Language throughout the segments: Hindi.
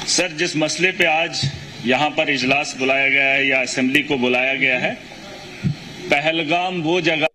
सर, जिस मसले पे आज यहाँ पर इजलास बुलाया गया है या असेंबली को बुलाया गया है, पहलगाम वो जगह,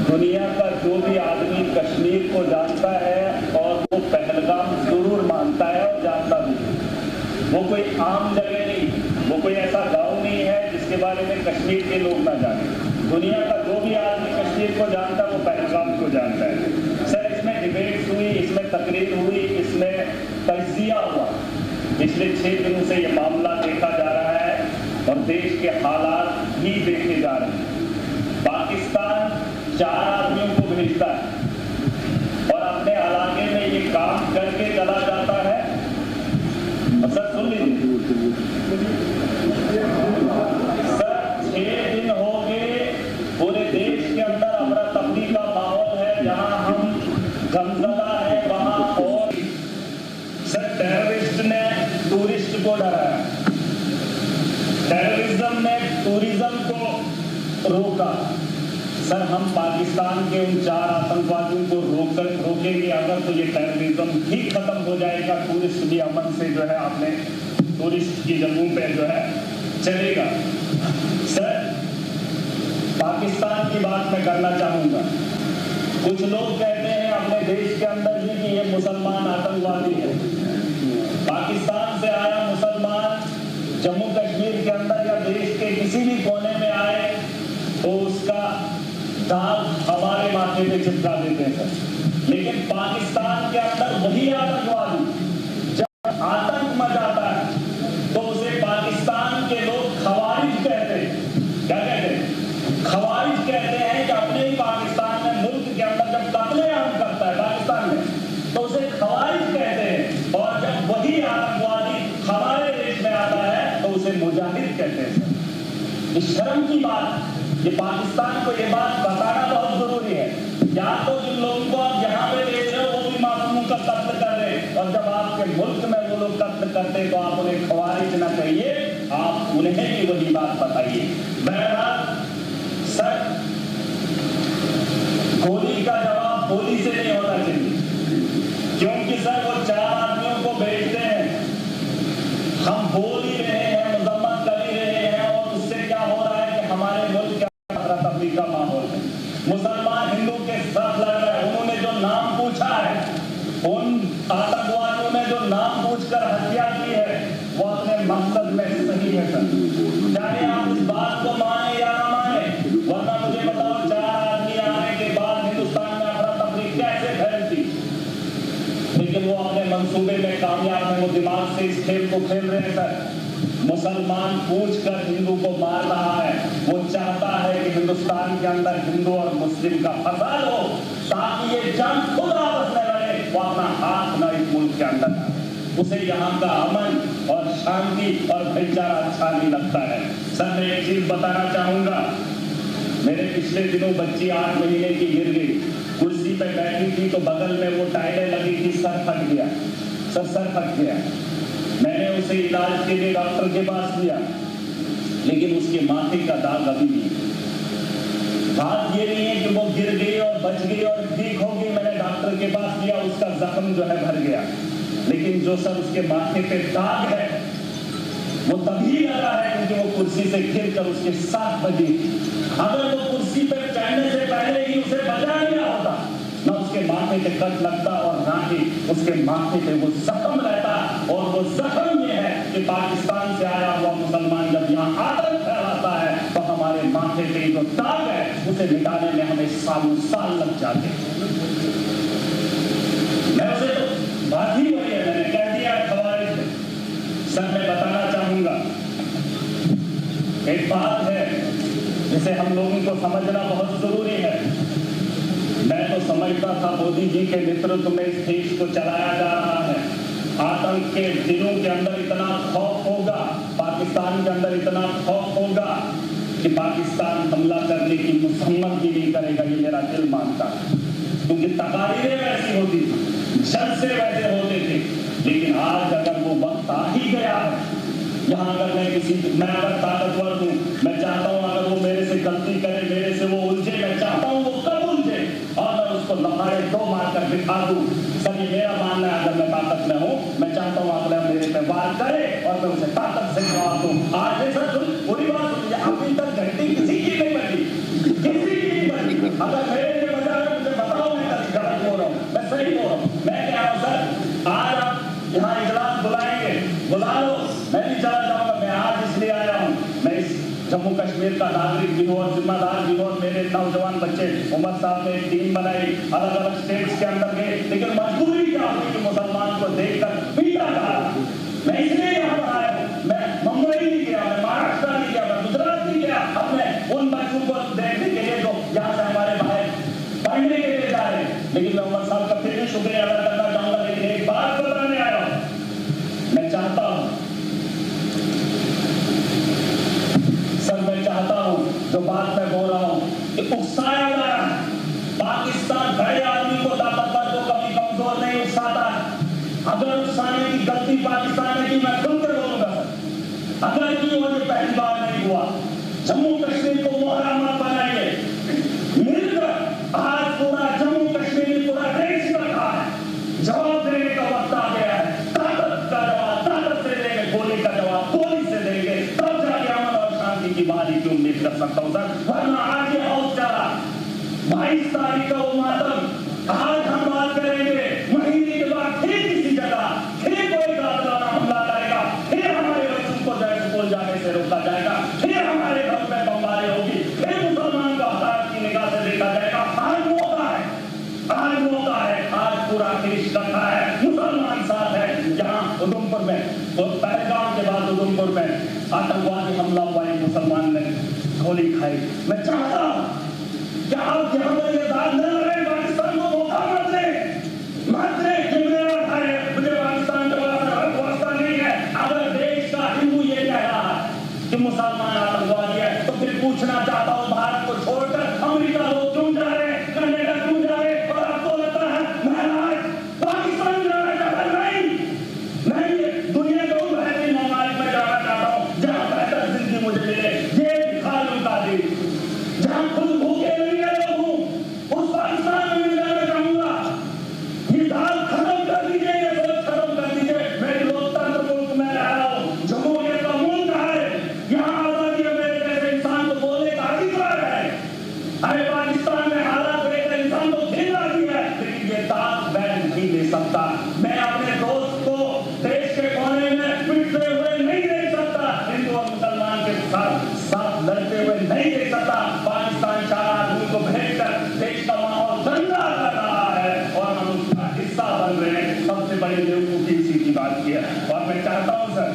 दुनिया का जो भी आदमी कश्मीर को जानता है और वो पहलगाम जरूर मानता है और जानता भी है। वो कोई आम जगह नहीं, वो कोई ऐसा गांव नहीं है जिसके बारे में कश्मीर के लोग ना जाने। दुनिया का जो भी आदमी कश्मीर को जानता है वो पहलगाम को जानता है। सर, इसमें डिबेट्स हुई, इसमें तकरीर हुई, इसमें तज्जिया हुआ। पिछले 6 दिनों से ये मामला देखा जा रहा है और देश के हालात भी देखे जा रहे हैं। पाकिस्तान 4 आदमियों को भेजता है और अपने इलाके में ये काम करके चला जाता है। सर सुन लीजिए, सर 6 दिन हो गए पूरे देश के अंदर अफरा तफरी का माहौल है, जहां हम गमजदा है वहां। और सर टेररिस्ट ने टूरिस्ट को डराया, टेररिज्म ने टूरिज्म को रोका। सर हम पाकिस्तान के उन 4 आतंकवादियों को रोकेंगे अगर, तो ये टेररिज्म भी खत्म हो जाएगा, टूरिस्ट भी अमन से जो है अपने टूरिस्ट की जगहों पे जो है चलेगा। सर पाकिस्तान की बात मैं करना चाहूंगा। कुछ लोग कहते हैं अपने देश के अंदर भी कि ये मुसलमान आतंकवादी है। पाकिस्तान से आया मुसलमान जम्मू कश्मीर के अंदर या देश के किसी भी कोने में आए तो उसका दाग हमारे माथे पे चिपका देते हैं सर। लेकिन पाकिस्तान के अंदर वही आतंकवादी जब आतंक मचाता है तो उसे पाकिस्तान के लोग खवारिज कहते हैं। क्या कहते हैं? खवारिज कहते हैं कि अपने ही पाकिस्तान में मुल्क के अंदर जब कत्लेआम करता है पाकिस्तान में तो उसे खवारिज कहते हैं, और जब वही आतंकवादी हमारे देश में आता है तो उसे मुजाहिद कहते हैं। इस शर्म की बात, ये पाकिस्तान को ये बात बताना बहुत जरूरी है। या तो जिन लोगों को आप यहाँ पे देख रहे हो वो भी मासूमों का कत्ल कर रहे, और जब आपके मुल्क में वो लोग कत्ल करते तो आप उन्हें खवारिज न कहिए, आप उन्हें भी वही बात बताइए। बहरहाल सर गोली का जवाब गोली से नहीं होना चाहिए, क्योंकि सर वो 4 आदमियों को भेजते हैं, हम बोल ही रहे हैं, मजम्मत कर ही रहे हैं, और उससे क्या हो रहा है कि हमारे मुल्क का माहौल है। मुसलमान हिंदू के साथ लड़ रहे हैं। उन्होंने जो नाम पूछा है, उन आतंकवादियों ने जो नाम पूछकर हत्या की है वो अपने मकसद में सही है सर, चाहे आप इस बात को माने या ना माने। वरना मुझे बताओ 4 आदमी आने के बाद हिंदुस्तान में अफरा तफरी कैसे फैलती। लेकिन वो अपने मंसूबे में कामयाब है, वो दिमाग से इस खेल को खेल रहे हैं सर। मुसलमान पूछकर हिंदू को मार रहा है, वो चाहता है कि हिंदुस्तान के अंदर हिंदू और मुस्लिम का फसाद हो ताकि ये जंग खुद आपस में लड़े, वो अपना हाथ न इस मुल्क के अंदर। उसे यहाँ का अमन और शांति और भाईचारा अच्छा नहीं लगता है। सर मैं एक चीज बताना चाहूंगा, मेरे पिछले दिनों बच्ची 8 महीने की गिर गई, कुर्सी पे बैठी थी तो बगल में वो टाइलें लगी थी, सर फट गया। सर फट गया। मैंने उसे इलाज के लिए डॉक्टर के पास लिया, लेकिन उसके माथे का दाग अभी नहीं। बात ये नहीं है कि वो गिर गई और बच गई और ठीक हो गई, मैंने डॉक्टर के पास लिया, उसका जख्म जो है भर गया, लेकिन जो सर उसके माथे पे दाग है वो तभी लगा है क्योंकि वो कुर्सी से गिरकर उसके साथ बजी। अगर वो कुर्सी पे चढ़ने से पहले ही उसे बचा लिया होता, ना उसके माथे पे कट लगता और ना ही उसके माथे पे वो जख्म रहता। और वो जख्म ये है कि पाकिस्तान से आया हुआ मुसलमान जब यहाँ आतंक फैलाता है तो हमारे माथे पे जो दाग है उसे मिटाने में हमें सालों साल लग जाते हैं। मैं उसे तो बात ही वही है, मैंने कह दिया खवारिज। सर मैं बताना चाहूंगा, एक बात है जिसे हम लोगों को समझना बहुत जरूरी है। मैं तो समझता था मोदी जी के नेतृत्व में इस देश को चलाया जा रहा है, आतंक के दिलों के अंदर इतना खौफ होगा, पाकिस्तान के अंदर इतना खौफ होगा कि पाकिस्तान हमला करने की मुसम्मत भी नहीं करेगा, ये मेरा दिल मानता है। क्योंकि तकारीरें वैसी होती थी, जलसे वैसे होते थे। लेकिन आज अगर वो वक्त आ ही गया है, यहाँ अगर मैं अगर ताकतवर हूँ, मैं चाहता हूँ अगर वो मेरे से गलती करे, मेरे से वो उलझे, मैं चाहता हूँ वो कब उलझे और मैं उसको लम्हारे 2 मारकर दिखा दूँ। सर ये मेरा मानना है, अगर मैं खत में हूँ, मैं चाहता हूँ आप मेरे पे वार करे और मैं उसे ताकत से जवाब दूं। आज ये सर पूरी बात सुनिए, अभी तक घंटी किसी की नहीं बनी, किसी की नहीं बनी। अगर मेरे लिए बजा रहे मुझे बताओ, मैं गलत बोल रहा हूँ, मैं सही बोल रहा हूँ। मैं कह रहा हूँ सर, आज आप यहाँ इजलास बुलाएंगे, बुला लो, मैं भी चला जाऊंगा। मैं आज इसलिए आया हूँ, मैं इस जम्मू कश्मीर का नागरिक भी हूँ और जिम्मेदार भी हूँ। मेरे नौजवान बच्चे उमर साहब ने एक टीम बनाई, अलग अलग स्टेट्स के अंदर गए, लेकिन मजबूरी क्या हुई कि मुसलमान को देखकर पीटा जा रहा। मैं इसलिए यहाँ पर आया हूँ, मैं मुंबई नहीं गया, मैं महाराष्ट्र नहीं गया, मैं गुजरात नहीं गया, अपने उन बच्चों को देखने के लिए जो यहाँ से हमारे भाई पढ़ने के लिए जा रहे हैं। लेकिन मैं उमर साहब का फिर भी शुक्रिया अदा करना चाहूंगा। लेकिन एक बात बताने आया हूँ, मैं चाहता हूँ सर, मैं चाहता हूँ जो बात मैं बोल रहा हूँ कि उकसाया जा रहा है। पाकिस्तान बड़े आदमी को, ताकतवर को कभी कमजोर नहीं उकसाता है। अगर उकसाने की गलती पाकिस्तान ने की, मैं खुलकर बोलूंगा सर, अगर की हो जो पहली बार नहीं हुआ। जम्मू कश्मीर को मोहरा मत बनाइए, मिलकर आज पूरा जम्मू कश्मीर पूरा देश का कहा है, जवाब देने का वक्त आ गया है। ताकत का जवाब ताकत से देंगे, गोली का जवाब गोली से देंगे, तब जाके अमन और शांति की बहाली की उम्मीद कर सकता हूं सर। वरना आज ये हाउस चला 22 तारीख का वो मातम, आज हम बात करेंगे, महीने के बाद फिर किसी जगह फिर कोई गाजराना हमला करेगा, फिर हमारे बच्चों को स्कूल जाने से रोका जाएगा, फिर हमारे घर में बमबारी होगी, फिर मुसलमान को हताश की निगाह से देखा जाएगा। आज मौका है, आज मौका है, आज पूरा देश इकट्ठा है, मुसलमान साथ है। जहां उधमपुर में, तो पहलगाम के बाद उधमपुर में आतंकवादी हमला हुआ, मुसलमान ने गोली खाई। मैं चाहता हूं कि आप यहाँ पर ये बात न रहे, पाकिस्तान को मौका मत दे, मत दे कि मेरा भाई है, मुझे पाकिस्तान का वास्ता नहीं है। अगर देश का हिंदू ये कह रहा है कि मुसलमान आतंकवादी है, तो फिर पूछना चाहता हूँ, भारत को छोड़कर अमेरिका लोग क्यों जा रहे हैं, कनाडा क्यों जा रहे हैं? और आपको लगता है महाराज पाकिस्तान जाना चाहता नहीं, दुनिया के उन बेहतरीन ममालिक में जाना चाहता हूँ जहाँ बेहतर जिंदगी मुझे मिले। ये दिखा लूंगा दी, जहाँ खुद भूखे नहीं रहे हूँ, उस पाकिस्तान में मैं जाना चाहूंगा। ये दाल खत्म कर दीजिए, ये सब खत्म कर दीजिए। मैं लोकतंत्र मुल्क में रह रहा हूँ, जमहूरियत का मुल्क है, यहाँ आजादी है, मेरे जैसे इंसान को बोलने का अधिकार है। अरे पाकिस्तान में हालात देखकर इंसान को घिन आती है, लेकिन ये दाल मैं नहीं ले सकता। मैं अपने दोस्त को देश के कोने में पिटते हुए नहीं देख सकता, हिंदू और मुसलमान के साथ लड़ते हुए नहीं देख सकता। पाकिस्तान 4 आदमी को भेजकर देश का माहौल गंदा कर रहा है और हम उसका हिस्सा बन रहे हैं। सबसे बड़ी बेवकूफी इसी की बात की है। और मैं चाहता हूँ सर,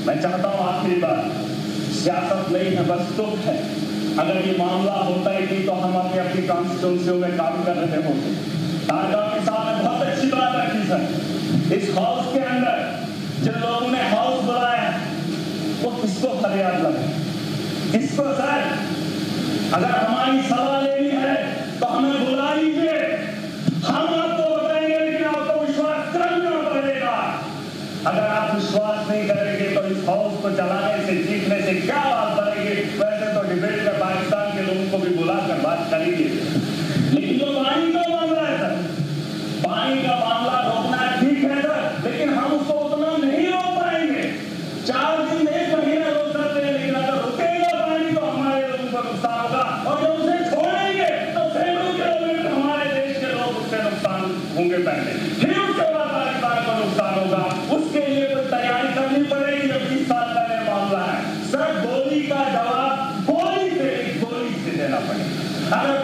मैं चाहता हूँ आखिरी बार, सियासत नहीं है, बस दुख है। अगर ये मामला होता ही नहीं तो हम अपनी कॉन्स्टिट्यूंसियों में काम कर रहे होते। तारगामी साहब ने बहुत अच्छी बात रखी सर, इस हाउस के अंदर जिन लोगों ने हाउस बुलाया वो किसको फरियाद लगे, किसको सर? अगर हमारी सलाह लेनी है तो हमें बुला लीजिए, हम आपको बताएंगे, लेकिन आपको विश्वास करना पड़ेगा। अगर आप विश्वास नहीं करेंगे तो इस हाउस को चलाने से, जीतने से क्या बात बनेगी? वैसे तो डिबेट में पाकिस्तान के लोगों को भी बुलाकर बात करेंगे, लेकिन जो पानी का मामला है सर, पानी का मामला रोकना ठीक है सर, लेकिन हम उसको उतना नहीं रोक पाएंगे। 4 दिन 1 महीना रोक सकते हैं, लेकिन अगर रुकेगा पानी तो हमारे लोगों को नुकसान होगा, और जब उसे छोड़ेंगे तो सैकड़ों किलोमीटर हमारे देश के लोग उससे नुकसान होंगे पहले, फिर उसके बाद पाकिस्तान को नुकसान होगा। उसके लिए कोई तैयारी करनी पड़ेगी। जब 20 साल का यह मामला है सर, गोली का जवाब गोली से देना पड़ेगा। अगर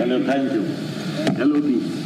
Hello, thank you. Hello, please.